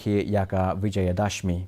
Iaka Vijayadashmi.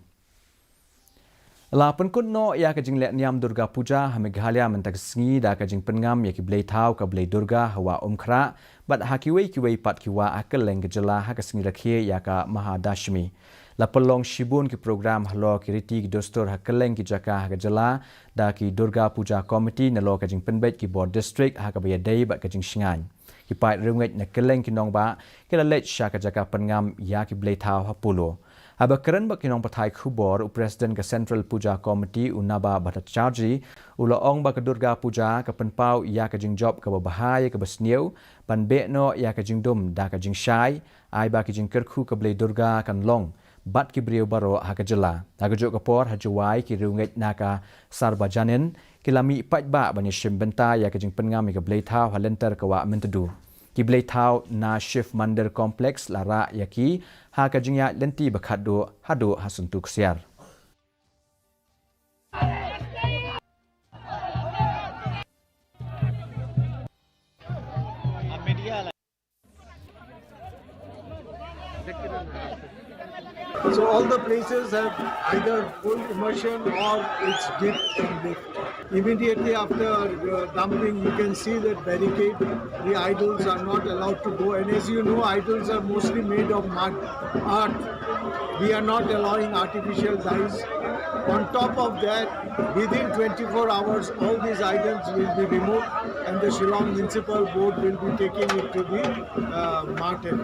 La Pynkut no Iaka Jingleit niam Durga Puja Meghalaya mentag sengi da ka jing Pynngam Iaki Bleithaw ka Blei Durga hawa umkra bat hakiwei pat kiwa akal leng gejala ha ka Jingrakhe Iaka Mahadashmi. La pelong shibun ki program halo ki riti ki dostor hakeleng ki jaka ha gejala da ki Durga Puja Committee nalo ka jing Penbet ki board district ha ka bayadai bat ka jing shingan. Ki pai rungait na keleng ki nong ba ki la lech sha ka jaka Pynngam Iaki Bleithaw hapulo. Haba keren bak kinong patai khubor u President ka Central Puja Committee unaba batacharji ula ong ba ka Durga Puja ka penpau Iaka jing job ka bahaya ka basniu pan be no Iaka jing dum da ka jing shai ai ba ki jing kerkhu ka Blei Durga kan long bat ki brio baro hakajela hagajuk kapor hajuai ki runget naka sarbajanin kilami pat ba bani shimbenta Iaka jing Pynngam ka Bleithaw halenter ka wa mentedu ki Bleithaw na shift mandir complex lara Iaki ha ka jingya lenti bakhado hado hasuntuk siar. So all the places have either full immersion or it's dip and lift. Immediately after dumping, you can see that barricade. The idols are not allowed to go, and as you know, idols are mostly made of mud, earth. We are not allowing artificial dyes. On top of that, within 24 hours, all these items will be removed, and the Shillong Municipal Board will be taking it to the market.